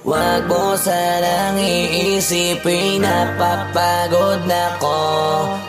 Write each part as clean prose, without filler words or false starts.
Wag mo sanang iisipin na papagod na ko.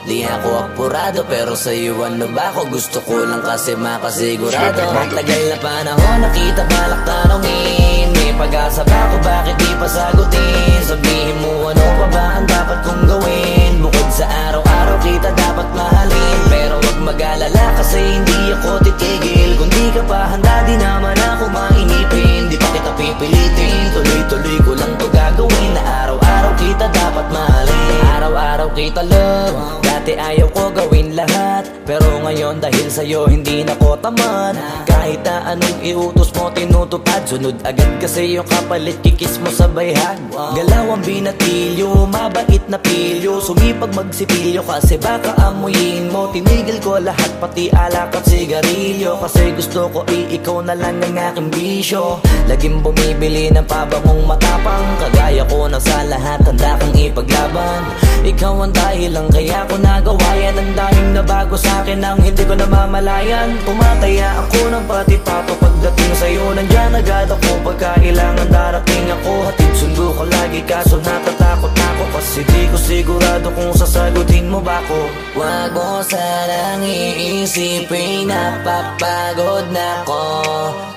Di ako apurado pero sa'yo ano ba ako? Gusto ko lang kasi makasigurado. Matagal na panahon nakita balak tanongin. May pag-asa ba ako, bakit di pa sagutin? Sabihin mo ano pa ba ang dapat kong gawin? Bukod sa araw-araw kita dapat mahalin. Pero wag mag-alala kasi hindi ako titigil. Kung di ka pa handa di naman ako mainipin. Di pa kita pipilitin, tuloy-tuloy ko lang to gagawin. Na araw-araw kita dapat mahalin. Araw-araw kita love. Dati ayaw ko gawin lahat, pero ngayon dahil sa'yo hindi na ko tamad. Kahit na anong iutos mo tinutupad. Sunod agad kasi yung kapalit kikis mo sa bayhan. Galaw ang binatilyo, mabait na pilyo. Sumipag magsipilyo kasi baka amuyin mo. Tinigil ko lahat pati alak at sigarilyo. Kasi gusto ko ikaw na lang ang aking bisyo. Laging bumibili ng pabangong matapang. Kagaya ko na sa lahat handa kang ipaglaban. Ikaw ang dahilan kaya ko nagawa yan. Ang daming nabago sa'kin ang hindi ko namamalayan. Tumataya ako ng pati-pato pagdating sa'yo. Nandyan agad ako pagkailangan darating ako. Hatid sundo ko lagi kaso natatakot ako. Kasi di ko sigurado kung sasagutin mo ba ko. Wag mo sanang iisipin na papagod na ko.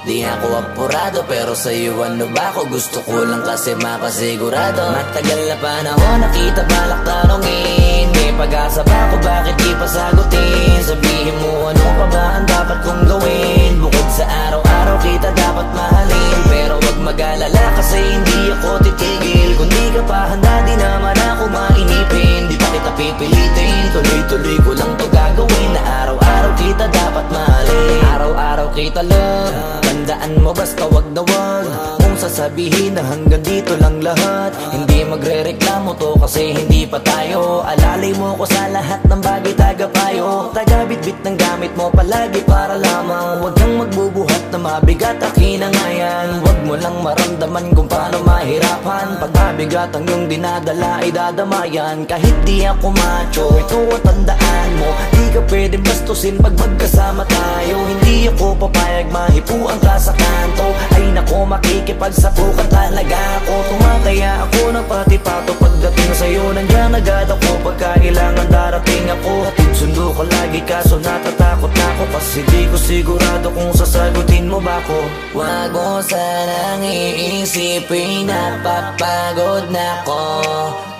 Di ako apurado pero sa'yo ano ba ako? Gusto ko lang kasi makasigurado. Matagal na panahon nakita balak tanongin. May pag-asa ba ako, bakit di pa sagutin? Sabihin mo ano pa ba ang dapat kong gawin? Bukod sa araw-araw kita dapat mahalin. Pero wag mag-alala kasi hindi ako titigil. Kung di ka pa handa di naman ako mainipin. Di pa kita pipilitin, tuloy-tuloy ko lang to gagawin. Na araw-araw kita dapat mahalin. Araw-araw kita love. Tandaan mo basta wag na wag mong sasabihin na hanggang dito lang lahat. Hindi magre-reklamo to kasi hindi pa tayo. Alalay mo ko sa lahat ng bagay tagapayo. Tagabitbit ng gamit mo palagi para lamang. Huwag kang magbubuhat na mabigat akin ang ayan. Huwag mo lang maramdaman kung paano mahirapan. Pag mabigat ang iyong dinadala ay dadamayan. Kahit di ako macho, ito ang tandaan mo. Di ka pwedeng bastusin pag magkasama tayo. Hindi ako papayag mahipuan ka sa kanto. Ay nako makikipagsapukan talaga ako. Tumataya ako ng pati-pato pagdating sa'yo. Nandyan agad ako pagkailangan darating ako. Hatid sundo ko lagi kaso natatakot ako. Kasi di ko sigurado kung sasagutin mo ba ko. Wag mo sanang iisipin na papagod na ko.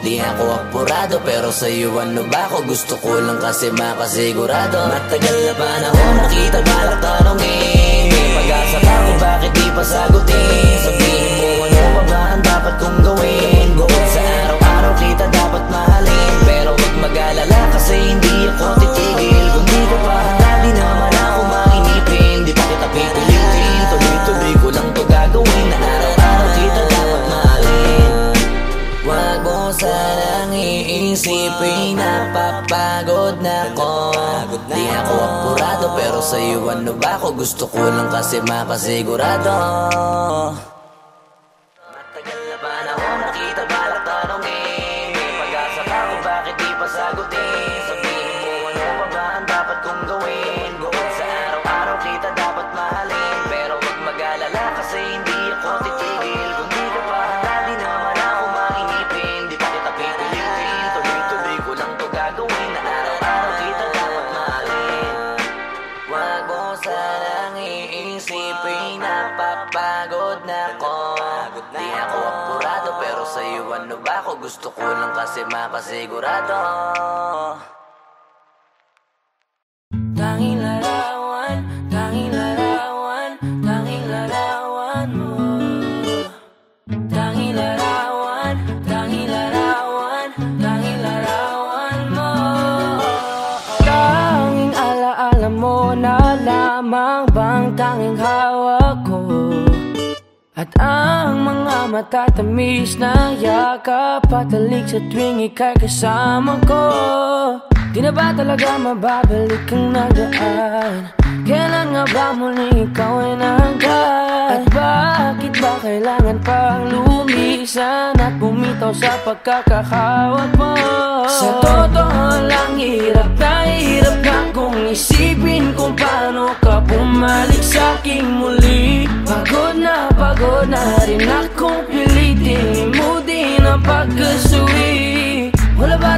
Di ako apurado pero sa'yo ano ba ako? Gusto ko lang kasi makasigurado. Matagal na panahon nakita balak tanongin. May pag-asa ba ako, bakit di pa sagutin? Sabihin mo ano pa ba ang dapat kong gawin? Bukod sa araw-araw kita dapat mahalin. Pero wag mag-alala kasi hindi ako titigil. Kung di ka pa handa di naman ako mainipin. Di pa kita pipilitin, tuloy-tuloy ko lang to gagawin. Na araw-araw kita dapat mahalin. Wag mo sanang iisipin na papagod na ko. Di ako apurado pero sa'yo ano ba ako? Gusto ko lang kasi makasigurado. Matagal na panahon nakita balak tanongin. May pag-asa ba ako, bakit di pa sagutin? Sabihin mo ano pa ba ang dapat kong gawin? Bukod sa araw-araw kita dapat mahalin. Pero wag mag-alala kasi hindi ako titigil. Kung di ka pa handa di naman ako mainipin. Di pa kita pipilitin, tuloy-tuloy ko lang to gagawin. Na araw-araw kita dapat mahalin. Wag mo sanang iisipin na papagod na ko. Di ako apurado pero sa'yo ano ba ako? Gusto ko lang kasi makasigurado. Tanging larawan, tanging larawan, tanging larawan mo. Tanging larawan, tanging larawan, tanging larawan mo. Tanging alaala mo na lamang bang tanging hawak ko. At ang mga matatamis na yakap patalig sa tuwing ika'y kasama ko. Di na ba talaga mababalik ang nagaan? Kailan nga ba muling ikaw ay nangkat? At bakit ba kailangan pang lumisan at bumitaw sa pagkakahawak mo? Sa totoo lang hirap na kung isipin kung paano ka bumalik sa'king muli. Pagod na rin akong pili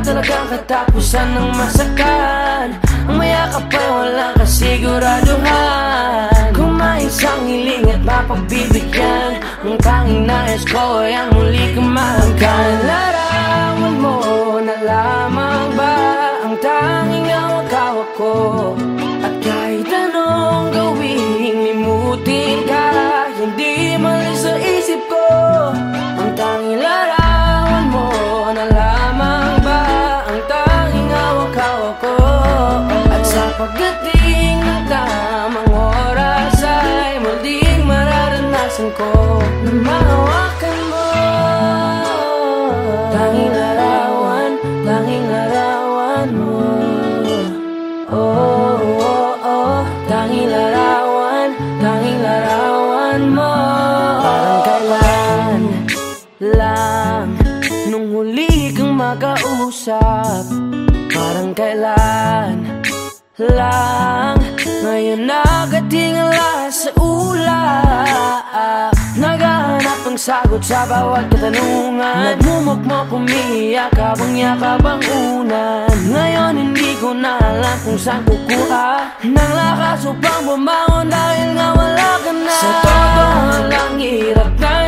talagang katapusan ng masakan. Ang mayakap ay walang kasiguraduhan. Kung may isang hiling at mapagbibigyan, ang tanging nais ko ay ang muli kang mahanggan. Larawan mo na lamang ba ang tanging hawak-hawak ko? At kahit anong gawing limutin ka, hindi malis sa isip ko. Ang tanging larawan mo na lamang ba ang tanging hawak-hawak ko? At sa pagdating ng tamang oras ay muling mararanasan ko na mahawakan mo. Tanging larawan mo. Oh, oh, oh. Tanging larawan mo. Parang kailan lang nung huli kang makausap. Parang kailan lang ngayon nakatingala sa ulap. Naghahanap ng sagot sa bawat katanungan. Nagmumukmok, umiiyak habang yakap ang unan. Ngayon hindi ko na alam kung saan kukuha ng lakas upang bumangon dahil nga wala ka na. Sa totoo lang, hirap na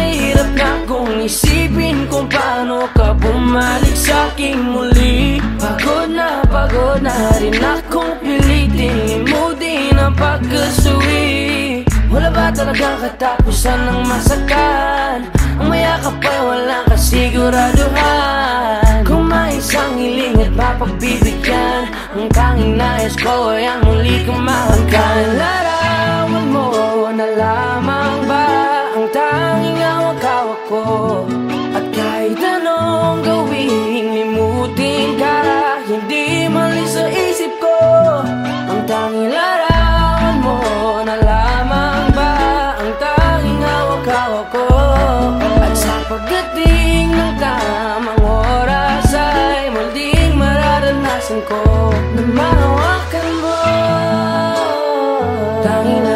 kung isipin kung paano ka bumalik sa'king muli. Pagod na rin akong pilitin limutin ang pagkasuwi. Wala ba talagang katapusan ng masakan? Ang mayakap ay walang kasiguraduhan. Kung may isang hiling at mapagbibigyan, ang tanging nais ko ay ang muli kang mahanggan. Larawan mo na lamang ba ang tanging hawak-hawak ko? At kahit anong gawing limutin ka, hindi malis sa isip ko. Ang tanging larawan mo na lamang ba ang tanging hawak-hawak ko? At sa pagdating ng tamang oras ay muling mararanasan ko na mahawakan mo. Tanging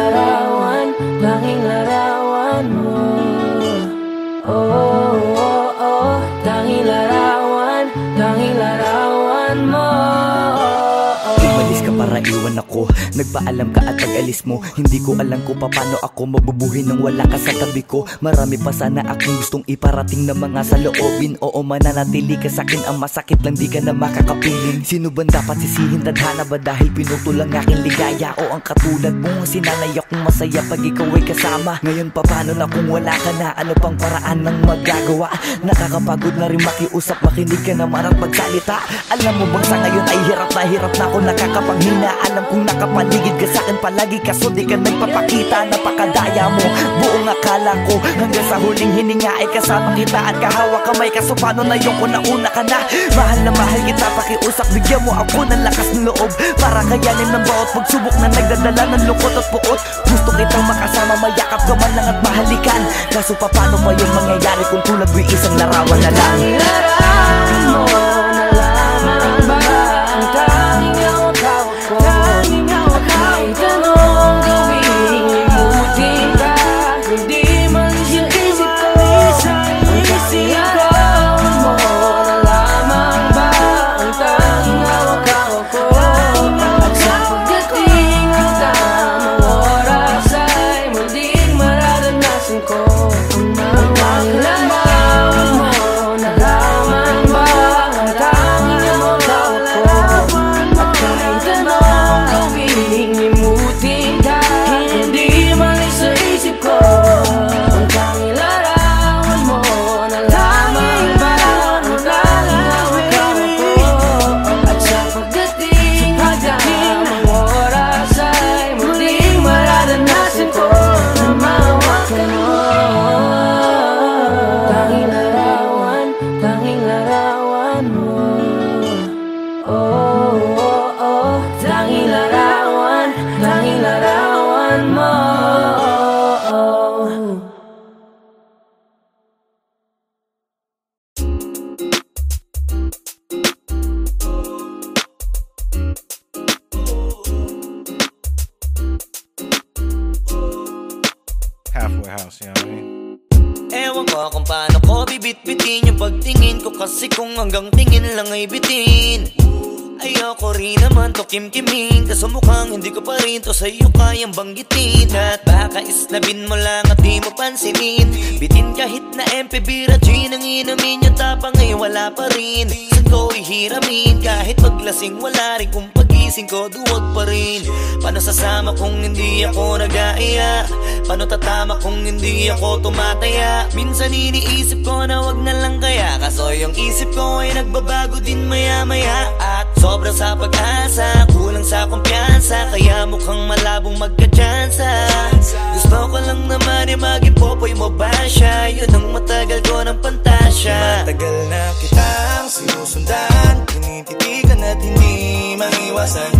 larawan mo. Oh, oh, oh. Tanging larawan mo. Umalis ka para iwan ako. Nagpaalam ka at pag-alis mo, hindi ko alam kung paano ako mabubuhay nang wala ka sa tabi ko. Marami pa sana akong gustong iparating na mga saloobin. Oo, mananatili ka sa'kin, ang masakit lang di ka na makakapiling. Sino ba dapat sisihin? Tadhana ba dahil pinutol ang aking ligaya? O ang katulad mo, sinanay akong masaya pag ikaw ay kasama. Ngayon pa paano na kung wala ka na? Ano pang paraan ng magagawa? Nakakapagod na rin makiusap, makinig ka naman at magsalita. Alam mo bang sa ngayon ay hirap na ako nakakapanghina. Alam kong nakapaligid ka sa'kin palagi, kaso di ka nagpapakita. Napakadaya mo, buong akala ko hanggang sa huling hininga ay kasama kita at kahawak kamay. Kaso paano na yung kung nauna ka na? Mahal na mahal kita, pakiusap, bigyan mo ako ng lakas ng loob para kayanin ng bawat pagsubok na nagdadala ng lungkot at puot. Gusto kitang makasama, mayakap ka man lang at mahalikan. Kaso paano pa yung mangyayari kung tulad mo'y isang larawan na lang? Larawan mo na lamang ba ang tanging hawak-hawak ko? Kahit anong gawing limutin ka, hindi malis yung isip ko. Ang tanging larawan mo na lamang ba ang tanging hawak-hawak ko? At sa pagdating ng tamang oras ay muling mararanasan ko ang tanging larawan mo na lamang ba ang ko kung paano ko bibit-bitin yung pagtingin ko, kasi kung hanggang tingin lang ay bitin. Ayoko rin naman to kim-kimin, kaso mukhang hindi ko pa rin to sa'yo kayang banggitin. At baka isnabin mo lang at di mo pansinin, bitin kahit na MP Bira Gin ang inumin, yung tapang ay wala pa rin. Saan ko ihiramin, kahit paglasing wala rin, kung pagising ko duwag pa rin. Paano sasama kung hindi ako nag-aaya? Paano tatama kung hindi ako tumataya? Minsan iniisip ko na wag na lang kaya, kaso yung isip ko ay nagbabago din maya-maya. At sobra sa pag-asa, kulang sa kumpiyansa, kaya mukhang malabong magka-tsansa. Gusto ko lang naman ay maging popoy mo ba siya? Yun ang matagal ko ng pantasya. Matagal na kitang sinusundan, tinititigan at hindi maiwasan,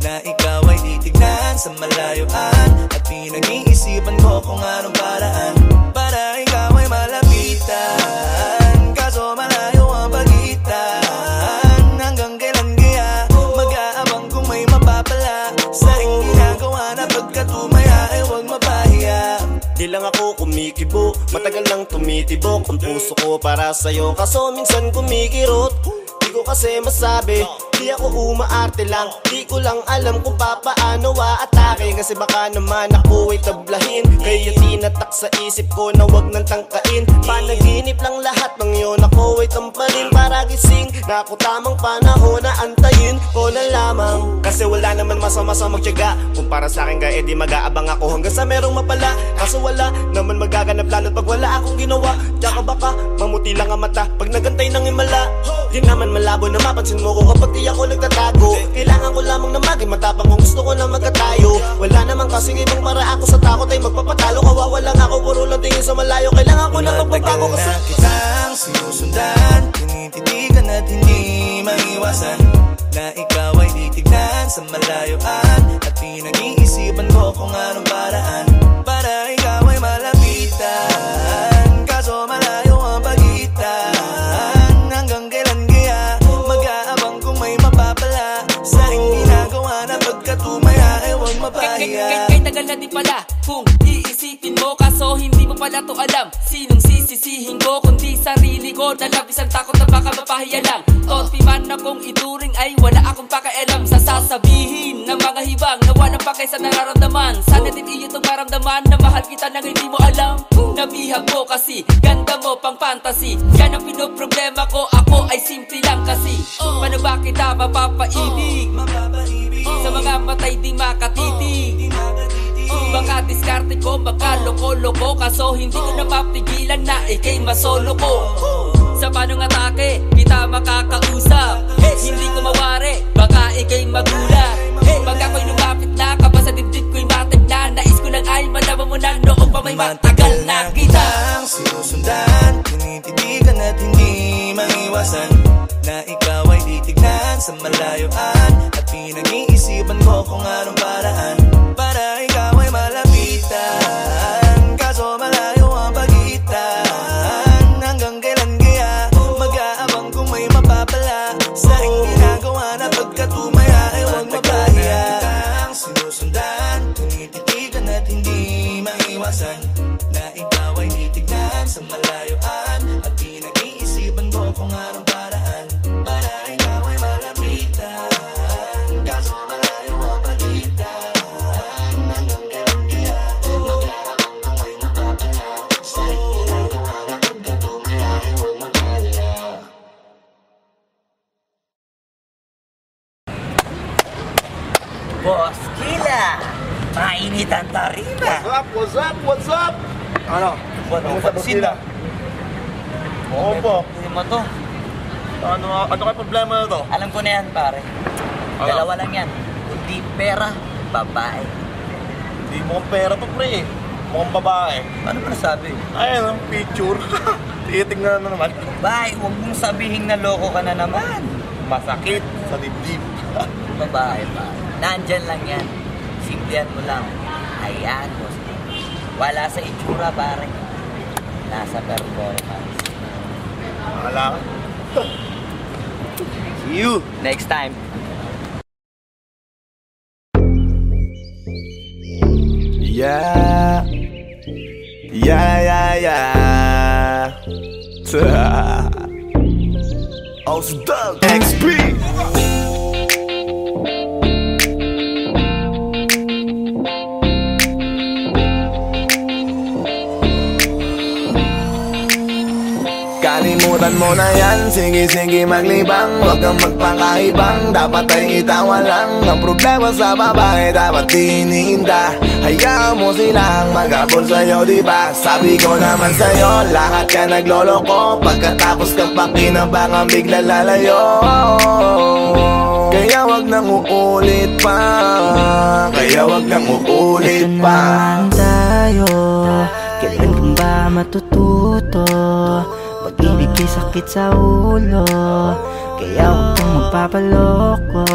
na ikaw ay titignan sa malayuan, at pinag-iisipan ko kung anong paraan para ikaw ay malapitan. Kaso malayo ang pagitan, hanggang kailan kaya mag-aabang kung may mapapala sa iyong ginagawa, na pagkatumaya ay huwag mapahiya. Di lang ako kumikibo, matagal lang tumitibok ang puso ko para sa'yo, kaso minsan kumikirot. Di ko kasi masabi, di ako umaarte lang, di ko lang alam kung papaano atake, kasi baka naman ako ay tablahin. Kaya tinatak sa isip ko na wag nang tangkain, panaginip lang lahat ng yun, ako ay tampalin para gising, na ako tamang panahon na antayin ko na lamang. Kasi wala naman masama sa magtiyaga, kung para sa akin ka edi mag-aabang ako hanggang sa merong mapala. Kaso wala naman magaganap lalo't pag wala akong ginawa, tsaka baka mamuti lang ang mata pag nagantay ng himala. Di naman malabo na mapansin mo ko kapag di ako nagtatago, kailangan ko lamang na maging matapang kung gusto ko na magkatayo. Wala naman kasing ibang para ako sa takot ay magpapatalo, kawawa lang ako, puro lang tingin sa malayo, kailangan ko na magbabago kasi na kitang sinusundan, tinititigan at hindi maiwasan, na ikaw ay titignan sa malayuan, at pinag-iisipan ko kung anong paraan para ikaw ay malapitan. Kaso malayo ang pagitan, hanggang kailan kaya mag-aabang kung may mapapala sa iyong ginagawa, na pagkatumaya ay huwag mapahiya. Kay tagal na din pala kung iisipin mo, kaso hindi mo pala to alam. Sinong sisisihin ko kundi sarili ko, na labis ang takot na baka mapahiya lang. Topi man akong ituring ay wala akong pakialam sa sasabihin ng mga hibang na walang pakay sa nararamdaman. Sana din iyo itong maramdaman na mahal kita nang hindi mo alam. Nabihag mo kasi, ganda mo pang fantasy, yan ang pinoproblema ko, ako ay simple lang kasi. Paano ba kita mapapaibig sa mga matay di makatitig? Baka diskarte ko, baka loko-loko, kaso hindi ko napapigilan na ikay masolo ko. Sa panong atake, kita makakausap, hindi ko mawari, baka ikay magulat. Pag ako'y lumapit na, kapag sa dibdib ko'y matig na, nais ko lang ay malaman mo na noong pa may matagal na kita. Sinusundan, tinititigan at hindi maiwasan, na ikaw ay titignan sa malayuan, at pinag-iisipan ko kung anong paraan para ikaw ay malapitan. Kaso malayo ang pagitan, hanggang kailan kaya mag-aabang kung may mapapala sa iyong ginagawa, na pagkatumaya ay huwag mapahiya. Sinusundan, tinititigan at hindi maiwasan, na ikaw ay titignan sa malayuan, at pinag-iisipan ko kung anong paraan para ikaw ay malapitan. Kaso malayo ang pagitan, hanggang kailan kaya mag-aabang kung may mapapala sa iyong ginagawa, na pagkatumaya ay huwag mapahiya. Boss Kila, mainit ang tarima. What's up? What's up? Ano? Kamusta po sila? Oo po. Hindi mo to. Ano kayo problema na to? Alam ko na yan, pare. Ano? Dalawa lang yan. Kundi pera, babae. Hindi mukhang pera to, pre. Mukhang babae. Ano ba nasabi? Ayun ang picture. Titingnan na naman. Bay, huwag mong sabihin na loko ka na naman. Masakit sa dibdib. Babae pa. Nandyan lang yan. Simplihan mo lang. Ayan, boss. Wala sa itsura, pare. Nasa performance. Wala ka. See you. Next time. Yeah. Yeah, yeah, yeah. Ausdog XP. Kalimutan mo na yan, sige maglibang. Huwag kang magpakaibang, dapat ay itawa lang. Ang problema sa babae, dapat tinihinda. Hayaan mo silang mag-abol sa'yo, diba? Sabi ko naman sa'yo, lahat ka nagloloko. Pagkatapos kang pakinabangan, bigla lalayo. Kaya wag nang uulit pa, kaya wag nang uulit pa. Ito naman tayo, kailan kang ba matututo? Pag-ibig ay sakit sa ulo, kaya huwag kang magpapaloko.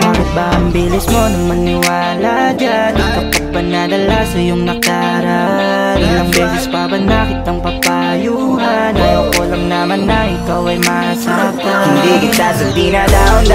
Bakit ba ang bilis mo na maniwala dyan? Di ka pa ba nadala sa iyong nakaraan? Ilang beses pa ba nakitang papayuhan? Ayoko lang naman na ikaw ay masaktan. Hindi kita sabi na down,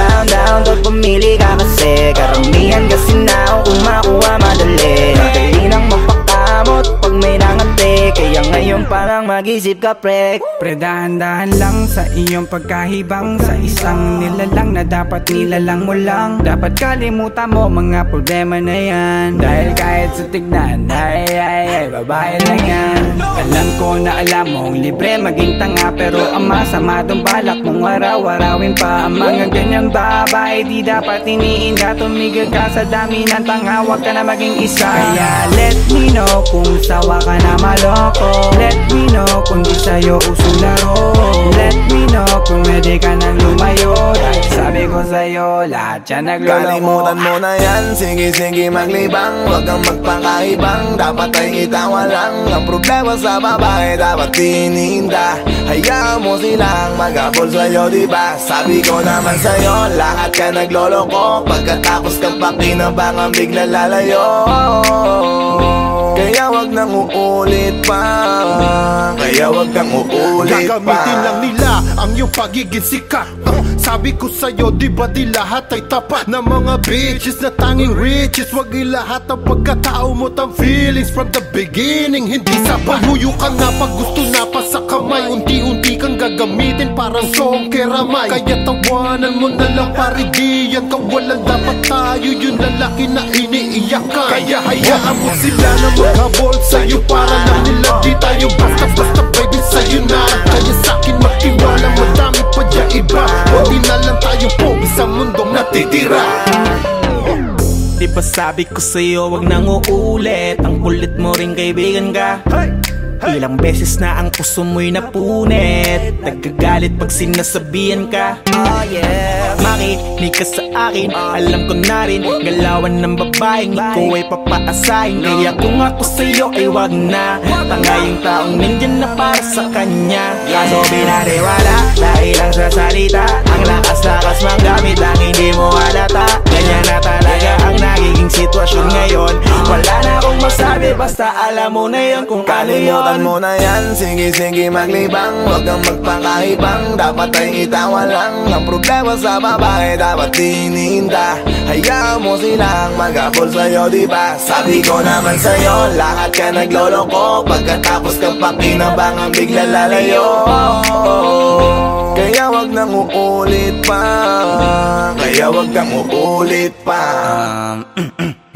doon pumili ka kasi karamihan kasi na kung makuha madali. Madali nang mapakamot pag may nangante, kaya ngayon parang mag-isip ka pre. Dahan-dahan lang sa iyong pagkahibang, sa isang nilalang na dapat nilalang mo lang. Dapat kalimutan mo mga problema na yan, dahil kahit sa tignan ay babae lang yan. Alam ko na alam mong libre maging tanga, pero ang masama dong balak mong araw-arawin pa. Ang mga ganyang babae di dapat iniinda. Tumigil ka sa dami ng tanga, wag ka na maging isa. Kaya let me know kung sawa ka na maloko. Let me know kung di sa'yo uso laro. Let me know kung pwede ka nang lumayo, dahil sabi ko sa'yo lahat yan nagloloko. Kalimutan mo na yan, sige maglibang. Huwag kang magpakaibang, dapat ay itawa lang. Ang problema sa babae, dapat tinihinda. Hayaan mo silang mag-abol sa'yo, diba? Sabi ko naman sa'yo, lahat ka nagloloko. Pagkatapos kang pakinabangan, bigla lalayo. Kaya wag nang uulit pa, kaya wag kang uulit pa. Gagamitin lang nila ang iyong pagiging sikat. Sabi ko sa'yo, di ba di lahat ay tapat na mga bitches na tanging riches? Wag ilahat ang pagkatao mo ang feelings from the beginning. Hindi sapat, huyo ka na pag gusto na pa sa kamay. Unti-unti kang gagamitin parang song keramay. Kaya tawanan mo na lang paridiyan. Kawalan dapat tayo yung lalaki na iniiyakan. Kaya hayaan mo sila na maghabol sa'yo, para lang nila di tayo basta-basta baby sa'yo na. Kaya sa'kin magtiwala, madami pa dyan iba. Hindi na lang tayo pogi sa mundong natitira. Di ba sabi ko sa'yo, wag nang uulit. Ang kulit mo rin kaibigan ka. Ilang beses na ang puso mo'y napunit. Nagkagalit pag sinasabihan ka. Oh yeah, makinig ka sa akin. Alam ko na rin, galawan ng babaeng ikaw ay papaasahin. Kaya kung ako sa'yo ay wag na. Tanga yung taong nandyan na para sa kanya. Kaso binariwala dahil lang sa salita. Ang lakas-lakas manggamit ang hindi mo halata. Ganyan na talaga ang nagiging sitwasyon ngayon. Wala na akong masabi, basta alam mo na yun kung ano yun. Kalimutan mo na yan, sige maglibang. Huwag kang magpakaibang, dapat ay itawa lang. Ang problema sa babae, dapat tinihinda. Hayaan mo silang mag-abol sa'yo, diba? Sabi ko naman sa'yo, lahat ka nagloloko. Pagkatapos kang pakinabangan, bigla lalayo. Kaya wag nang uulit pa, kaya wag kang uulit pa.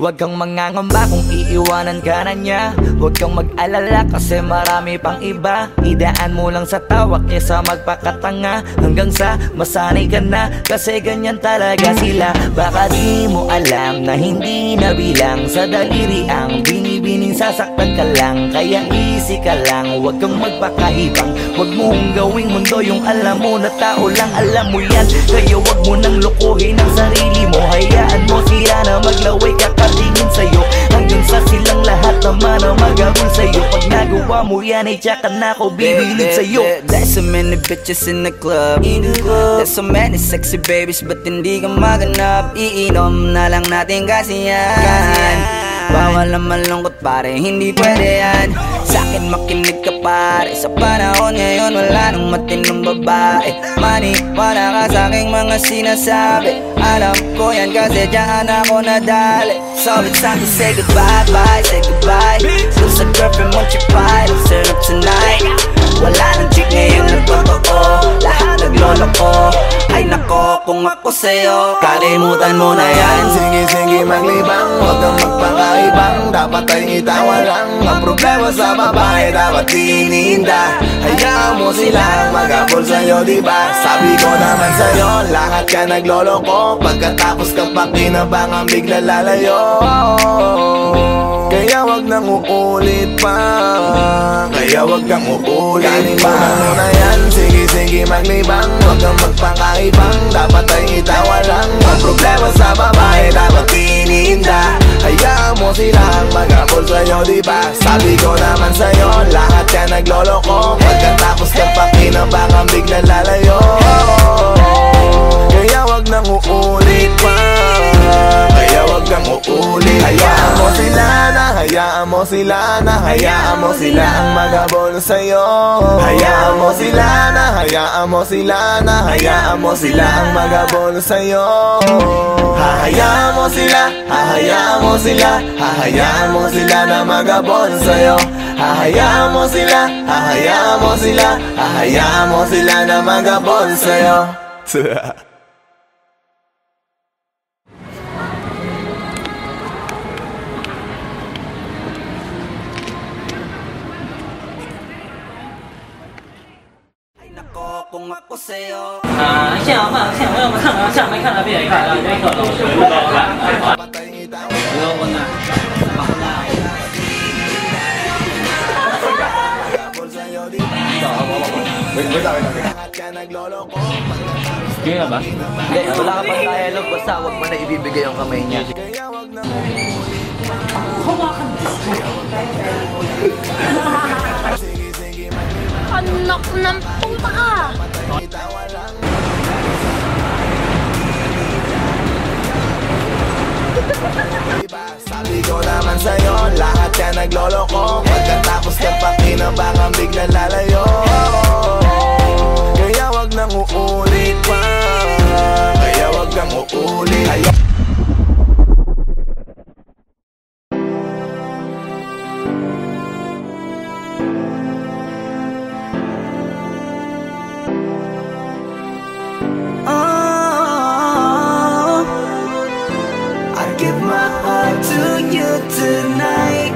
Huwag kang mangangamba kung iiwanan ka na niya. Huwag kang mag-alala kasi marami pang iba. Idaan mo lang sa tawa kesa magpakatanga, hanggang sa masanay ka na, kasi ganyan talaga sila. Baka di mo alam na hindi na bilang sa daliri ang binibining sasaktan ka lang. Kaya easy ka lang, huwag kang magpakahibang. Huwag mong gawing mundo yung alam mo na tao lang alam mo yan. Kaya huwag mo nang lokohin ang sarili mo. Hayaan mo sila na maglaway kakatingin sa'yo, hanggang sa silang lahat naman ang magagawin sa'yo. Pag nagawa mo yan ay tsaka na ako bibilid sa'yo. There's so many bitches in the club. There's so many sexy babies, but hindi ka maganap. Iinom na lang natin kasi yan. Bawal na malungkot pare, hindi pwede yan. Sa'kin makinig ka pare, sa panahon ngayon wala nang matinong babae. Maniwala ka sa'king mga sinasabi, alam ko yan kasi dyan ako nadali. So it's time to say goodbye, bye, say goodbye. Dun sa girlfriend mo chipay, let's turn up tonight. Wala nang chick ako sa'yo. Kalimutan mo na yan, sige maglibang. Huwag kang magpakaibang, dapat ay itawa lang. Ang problema sa babae, dapat iniinda. Hayaan mo silang mag-apol sa'yo, diba? Sabi ko naman sa'yo, lahat ka nagloloko. Pagkatapos ka pa kinabangang bigla lalayo. Kaya wag nang uulit pa, kaya wag kang uulit pa. Kalimutan mo na yan, sige maglibang. Huwag kang magpakaibang, dapat ay itawa lang. Ang problema sa babae, dapat iniinda. Hayaan mo silang mag-apol sa'yo, diba? Sabi ko naman sa'yo, lahat ka nagloloko. Pagkatapos ka pa kinabangang bigla lalayo. Kaya wag nang uulit pa, kaya wag kang uulit. Hayaan mo sila na, hayaan mo sila na, hayaan mo sila ang mag-abol sa'yo. Hayaan mo sila na, hayaan mo sila na, hayaan mo sila ang mag-abol sa'yo. Hahayaan mo sila, hahayaan mo sila, hahayaan mo sila na mag-abol sa'yo. Hahayaan mo sila, hahayaan mo sila, hahayaan mo sila na mag-abol sa'yo. Kung ako sa'yo. 想问我们看看，想没看到别人看到这个老师不高看。不要问啊。Kaya ba? Hindi, wala ka pang dialogue, basta wag mo na ibibigay yung kamay niya. Anak ng puta ka! Sabi ko naman sa'yo, lahat ka nagloloko. Pagkatapos ka pa kinabangang bigla lalayo. Kaya wag nang uulit pa, kaya wag kang uulit. Tonight,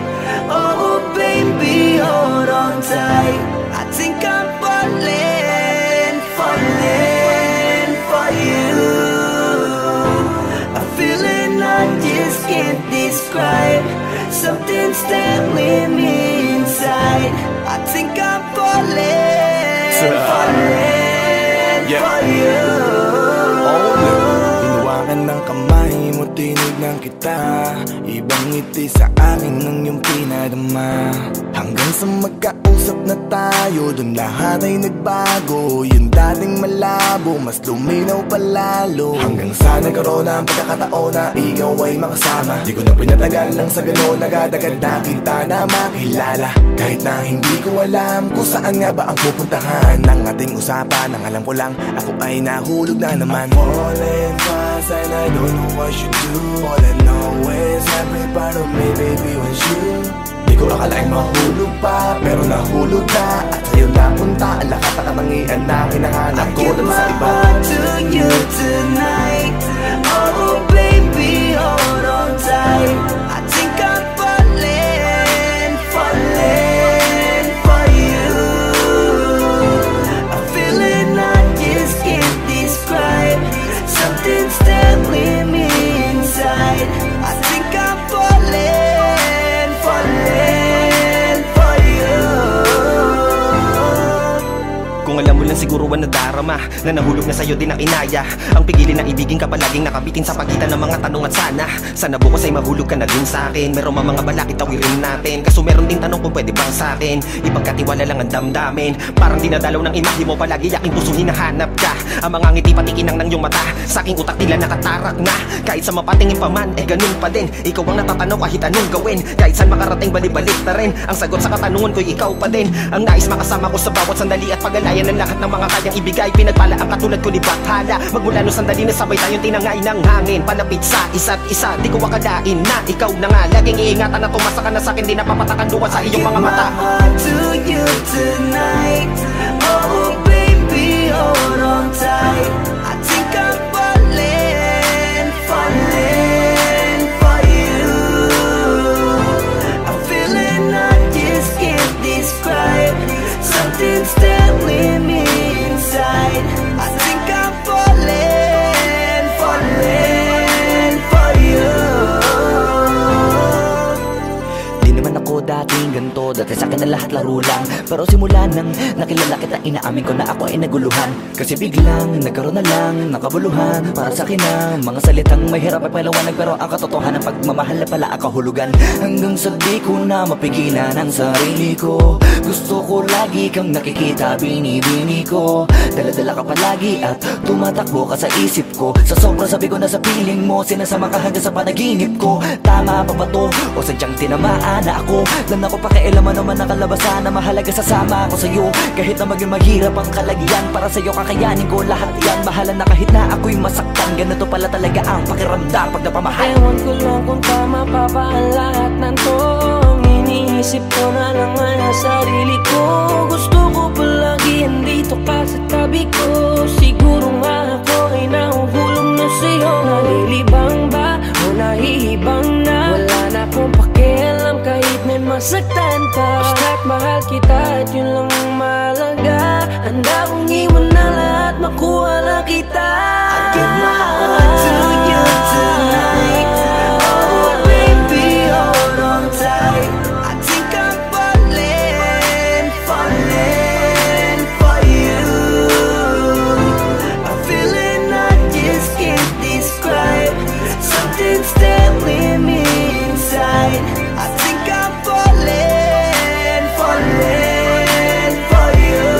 oh baby, hold on tight. I think I'm falling for you. A feeling I just can't describe. Something's telling me inside. I think I'm falling for you. Hinawakan ng kamay mo, tinignan kita. Ibang ngiti sa akin ng iyong pinadama. Hanggang sa magkausap na tayo, dun lahat ay nagbago. Yung dating malabo, mas luminaw palalo. Hanggang sa nagkaroon ang pagkakataon na ikaw ay makasama. Di ko na pinatagal lang sa gano'n, nagadagad na kita na makilala. Kahit na hindi ko alam kung saan nga ba ang pupuntahan ng ating usapan. Ang alam ko lang, ako ay nahulog na naman. I'm falling fast and I don't know what you do. All I know is every part of me, baby, was you. Di ko akalaing mahulog pa, pero nahulog na. At sa'yo napunta, ang lakas na katangian na hinahanap ko dun sa iba. I give my heart to you tonight. Oh baby, hold on tight. I think I'm falling for you. A feeling I just can't describe. Something's telling me inside. I think I'm falling for you. Kung alam mo lang siguro ang nadarama na nahulog na sa'yo din ang inaya. Ang pigilin na ibigin ka palaging nakabitin sa pagitan ng mga tanong at sana bukas ay mahulog ka na din sa'kin. Meron mga balakid tawirin natin, kaso meron ding tanong kung pwede bang sa'kin ipagkatiwala lang ang damdamin. Parang dinadalaw ng imahe mo palagi, aking puso hinahanap ka. Ang mga ngiti patikinang ng iyong mata, sa aking utak tila nakatarak na. Kahit sa mapatingin pa man, ganun pa din. Ikaw ang natatanaw kahit anong gawin. Kahit saan makarating balibalik na rin. Ang sagot sa katanungan ko'y ikaw pa din. Ang nais makasama ko sa bawat sandali at pagalayan ng lahat ng mga kayang ibigay. Pinagpala ang katulad ko ni Bathala. Magmula no sandali na sabay tayong tinangay ng hangin. Palapit sa isa't isa, di ko akalain na ikaw na nga. Laging iingatan na tumasa ka na sa'kin, di napapatakan duwa sa iyong mga mata. I give my heart to you tonight. Oh baby, hold on tight. I think I'm falling dati sa'kin na lahat laro lang. Pero simula nang nakilala kita, inaamin ko na ako ay naguluhan. Kasi biglang nagkaroon na lang nakabuluhan. Para sa'kin na mga salitang may hirap ay paliwanag, pero ang katotohanan pagmamahal na pala ang kahulugan. Hanggang sa di ko na mapigilan ang sarili ko. Gusto ko lagi kang nakikita, binibini ko. Dala-dala ka palagi at tumatakbo ka sa isip ko. Sa sobrang sabi ko na sa piling mo, sinasama ka hanggang sa panaginip ko. Tama pa ba to? O sadyang tinamaan na ako? Lang ako pakialaman naman ang kalabasan na mahalaga, sasama ako sa'yo. Kahit na maging maghirap ang kalagyan, para sa'yo kakayanin ko lahat yan. Mahalan na kahit na ako'y masaktan, ganito pala talaga ang pakiramdam pag napamahal. Ewan ko lang kung tama pa ba ang lahat ng to. Iniisip ko na lang ang sarili ko. Gusto ko palagi andito ka sa tabi ko. Siguro nga ako ay nahuhulog na sa'yo. Nalilibang ba o nahihibang na? Wala na akong pakialam kahit may masaktan ka. Basta't mahal kita at yun lang ang mahalaga. Handa kong iwan na lahat, makuha lang kita. I give my heart to you tonight. Oh baby, hold on tight. I think I'm falling, falling for you. A feeling I just can't describe. Something's telling me inside. I think I'm falling, falling for you.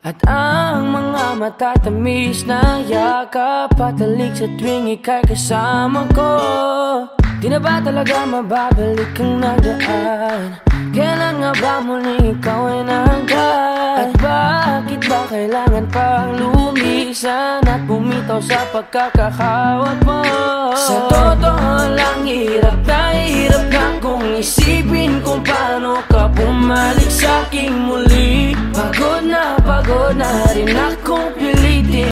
At ang mga matatamis na yakap patalik sa tuwing ika'y kasama ko. Di na ba talaga mababalik ang nagdaan? Kailan nga ba muli ikaw ay nahanggan? At bakit ba kailangan pang lumisan at bumitaw sa pagkakahawak mo? Sa totoo lang, hirap na kung nang isipin kung paano ka bumalik sa'king muli. Pagod na rin akong pilitin